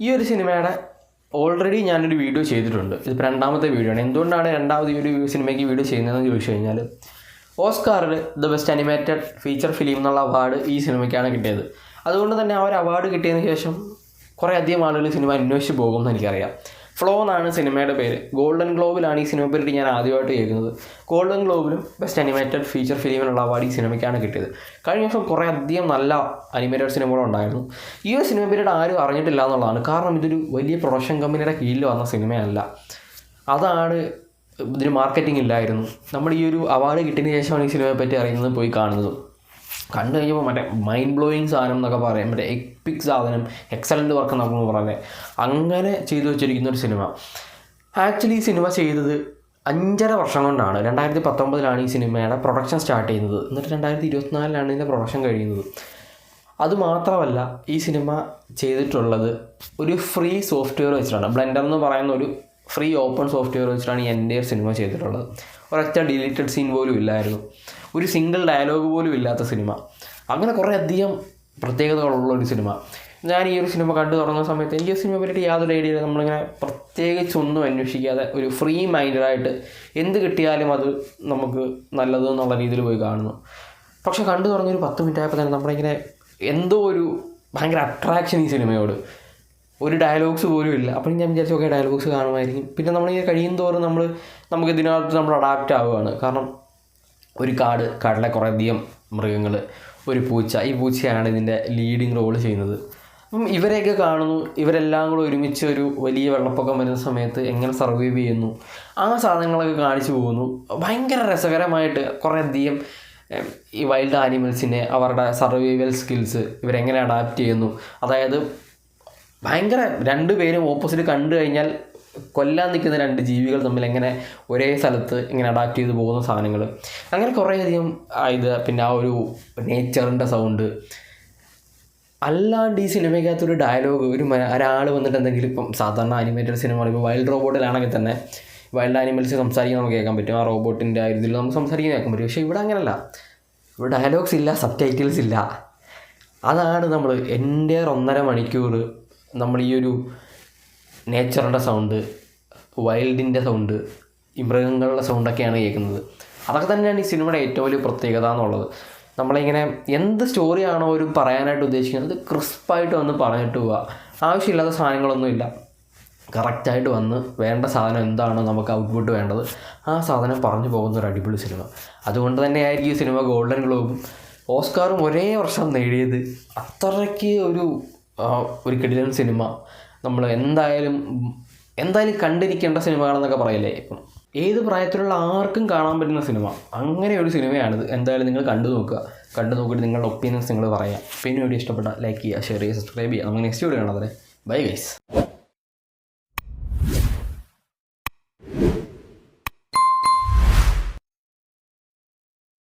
ഈ ഒരു സിനിമയുടെ ഓൾറെഡി ഞാനൊരു വീഡിയോ ചെയ്തിട്ടുണ്ട്. ഇതിപ്പോൾ രണ്ടാമത്തെ വീഡിയോ ആണ്. എന്തുകൊണ്ടാണ് രണ്ടാമത് ഈ ഒരു സിനിമയ്ക്ക് വീഡിയോ ചെയ്യുന്നതെന്ന് ചോദിച്ചു കഴിഞ്ഞാൽ, ഓസ്കാറിൽ the best animated feature film എന്നുള്ള അവാർഡ് ഈ സിനിമയ്ക്കാണ് കിട്ടിയത്. അതുകൊണ്ട് തന്നെ ആ ഒരു അവാർഡ് കിട്ടിയതിന് ശേഷം കുറേ അധികം ആളുകൾ സിനിമ അന്വേഷിച്ച് പോകുമെന്ന് എനിക്കറിയാം. ഫ്ലോ എന്നാണ് സിനിമയുടെ പേര്. ഗോൾഡൻ ഗ്ലോബിലാണ് ഈ സിനിമ പറ്റി ഞാൻ ആദ്യമായിട്ട് കേൾക്കുന്നത്. ഗോൾഡൻ ഗ്ലോബിലും ബെസ്റ്റ് അനിമേറ്റഡ് ഫീച്ചർ ഫിലിമിനുള്ള അവാർഡ് ഈ സിനിമയ്ക്കാണ് കിട്ടിയത്. കഴിഞ്ഞ ദിവസം കുറേ അധികം നല്ല അനിമേറ്റഡ് സിനിമകളുണ്ടായിരുന്നു. ഈ ഒരു സിനിമ പറ്റിയിട്ട് ആരും അറിഞ്ഞിട്ടില്ല എന്നുള്ളതാണ്. കാരണം ഇതൊരു വലിയ പ്രൊഡക്ഷൻ കമ്പനിയുടെ കീഴിൽ വന്ന സിനിമയല്ല. അതാണ് ഇതിന് മാർക്കറ്റിംഗ് ഇല്ലായിരുന്നു. നമ്മൾ ഈ ഒരു അവാർഡ് കിട്ടിയതിന് ശേഷമാണ് ഈ സിനിമയെ പറ്റി അറിയുന്നത്, പോയി കാണുന്നതും. കണ്ടു കഴിഞ്ഞപ്പോൾ മറ്റേ മൈൻഡ് ബ്ലോയിങ് സാധനം എന്നൊക്കെ പറയാം, മറ്റേ എപ്പിക് സാധനം, എക്സലൻ്റ് വർക്ക് എന്നൊക്കെ പറയാം. അങ്ങനെ ചെയ്തു വെച്ചിരിക്കുന്ന ഒരു സിനിമ. ആക്ച്വലി ഈ സിനിമ ചെയ്തത് 5.5 വർഷം കൊണ്ടാണ്. 2019 ഈ സിനിമയുടെ പ്രൊഡക്ഷൻ സ്റ്റാർട്ട് ചെയ്യുന്നത്. എന്നിട്ട് 2024 ഇതിൻ്റെ പ്രൊഡക്ഷൻ കഴിയുന്നത്. അതുമാത്രമല്ല, ഈ സിനിമ ചെയ്തിട്ടുള്ളത് ഒരു ഫ്രീ സോഫ്റ്റ്വെയർ വെച്ചിട്ടാണ്. ബ്ലെൻഡർ എന്ന് പറയുന്ന ഒരു ഫ്രീ ഓപ്പൺ സോഫ്റ്റ്വെയർ വെച്ചിട്ടാണ് ഈ എൻ്റെ സിനിമ ചെയ്തിട്ടുള്ളത്. ഒരൊറ്റ ഡിലീറ്റഡ് സീൻ പോലും ഇല്ലായിരുന്നു. ഒരു സിംഗിൾ ഡയലോഗ് പോലും ഇല്ലാത്ത സിനിമ. അങ്ങനെ കുറേ അധികം പ്രത്യേകതകളുള്ള ഒരു സിനിമ. ഞാൻ ഈ ഒരു സിനിമ കണ്ടു തുടങ്ങുന്ന സമയത്ത് എനിക്ക് ഈ സിനിമ പറ്റി യാതൊരു ഐഡിയ ഇല്ല. നമ്മളിങ്ങനെ പ്രത്യേകിച്ചൊന്നും അന്വേഷിക്കാതെ ഒരു ഫ്രീ മൈൻഡായിട്ട് എന്ത് കിട്ടിയാലും അത് നമുക്ക് നല്ലത് എന്നുള്ള രീതിയിൽ പോയി കാണുന്നു. പക്ഷെ കണ്ടു തുടങ്ങിയൊരു 10 മിനിറ്റ് ആയപ്പോൾ തന്നെ നമ്മളിങ്ങനെ എന്തോ ഒരു ഭയങ്കര അട്രാക്ഷൻ ഈ സിനിമയോട്. ഒരു ഡയലോഗ്സ് പോലും ഇല്ല. അപ്പോൾ ഞാൻ വിചാരിച്ചു ഓക്കെ ഡയലോഗ്സ് കാണുമായിരിക്കും. പിന്നെ നമ്മളിങ്ങനെ കഴിയും തോറും നമുക്ക് ഇതിനകത്ത് നമ്മൾ അഡാപ്റ്റ് ആവുകയാണ്. കാരണം ഒരു കാടിലെ കുറേ അധികം മൃഗങ്ങൾ, ഒരു പൂച്ച. ഈ പൂച്ചയാണ് ഇതിൻ്റെ ലീഡിങ് റോൾ ചെയ്യുന്നത്. അപ്പം ഇവരെയൊക്കെ കാണുന്നു. ഇവരെല്ലാം കൂടെ ഒരുമിച്ച് ഒരു വലിയ വെള്ളപ്പൊക്കം വരുന്ന സമയത്ത് എങ്ങനെ സർവൈവ് ചെയ്യുന്നു, ആ സാധനങ്ങളൊക്കെ കാണിച്ചു പോകുന്നു. ഭയങ്കര രസകരമായിട്ട് കുറേ അധികം ഈ വൈൽഡ് ആനിമൽസിനെ, അവരുടെ സർവൈവൽ സ്കിൽസ് ഇവരെങ്ങനെ അഡാപ്റ്റ് ചെയ്യുന്നു. അതായത് ഭയങ്കര 2 പേരും ഓപ്പോസിറ്റ് കണ്ടു കഴിഞ്ഞാൽ കൊല്ലാൻ നിൽക്കുന്ന 2 ജീവികൾ തമ്മിൽ എങ്ങനെ ഒരേ സ്ഥലത്ത് ഇങ്ങനെ അഡാപ്റ്റ് ചെയ്ത് പോകുന്ന സാധനങ്ങൾ, അങ്ങനെ കുറേയധികം ഇത്. പിന്നെ ആ ഒരു നേച്ചറിൻ്റെ സൗണ്ട്. അല്ലാണ്ട് ഈ സിനിമയ്ക്കകത്തൊരു ഡയലോഗ്, ഒരാൾ വന്നിട്ട് എന്തെങ്കിലും, ഇപ്പം സാധാരണ അനിമേറ്റഡ് സിനിമകൾ ഇപ്പോൾ വൈൽഡ് റോബോട്ടിലാണെങ്കിൽ തന്നെ വൈൽഡ് ആനിമൽസ് സംസാരിക്കാൻ നമുക്ക് കേൾക്കാൻ പറ്റും. ആ റോബോട്ടിൻ്റെ ആ ഇതിൽ നമുക്ക് സംസാരിക്കാൻ കേൾക്കാൻ പറ്റും. പക്ഷേ ഇവിടെ അങ്ങനെയല്ല. ഇവിടെ ഡയലോഗ്സ് ഇല്ല, സബ് ടൈറ്റിൽസ് ഇല്ല. അതാണ് നമ്മൾ എൻ്റെ 1.5 മണിക്കൂർ നമ്മൾ ഈ ഒരു നേച്ചറിൻ്റെ സൗണ്ട്, വൈൽഡിൻ്റെ സൗണ്ട്, ഈ മൃഗങ്ങളുടെ സൗണ്ടൊക്കെയാണ് കേൾക്കുന്നത്. അതൊക്കെ തന്നെയാണ് ഈ സിനിമയുടെ ഏറ്റവും വലിയ പ്രത്യേകത എന്നുള്ളത്. നമ്മളിങ്ങനെ എന്ത് സ്റ്റോറിയാണോ ഒരു പറയാനായിട്ട് ഉദ്ദേശിക്കുന്നത് ക്രിസ്പായിട്ട് വന്ന് പറഞ്ഞിട്ട് പോവുക. ആവശ്യമില്ലാത്ത സാധനങ്ങളൊന്നുമില്ല. കറക്റ്റായിട്ട് വന്ന് വേണ്ട സാധനം എന്താണോ നമുക്ക് ഔട്ട്പുട്ട് വേണ്ടത്, ആ സാധനം പറഞ്ഞു പോകുന്ന ഒരു അടിപൊളി സിനിമ. അതുകൊണ്ട് തന്നെയായിരിക്കും ഈ സിനിമ ഗോൾഡൻ ഗ്ലോബും ഓസ്കാറും ഒരേ വർഷം നേടിയത്. അത്രയ്ക്ക് ഒരു കിടിലൻ സിനിമ. നമ്മൾ എന്തായാലും കണ്ടിരിക്കേണ്ട സിനിമകളെന്നൊക്കെ പറയില്ലേ. ഇപ്പം ഏത് പ്രായത്തിലുള്ള ആർക്കും കാണാൻ പറ്റുന്ന സിനിമ, അങ്ങനെ ഒരു സിനിമയാണിത്. എന്തായാലും നിങ്ങൾ കണ്ടു നോക്കിയിട്ട് നിങ്ങളുടെ ഒപ്പീനിയൻസ് നിങ്ങൾ പറയാം. പിന്നെ വീഡിയോ ഇഷ്ടപ്പെട്ടാൽ ലൈക്ക് ചെയ്യുക, ഷെയർ ചെയ്യുക, സബ്സ്ക്രൈബ് ചെയ്യുക. നമുക്ക് നെക്സ്റ്റ് വീഡിയോ കാണാം. Bye guys.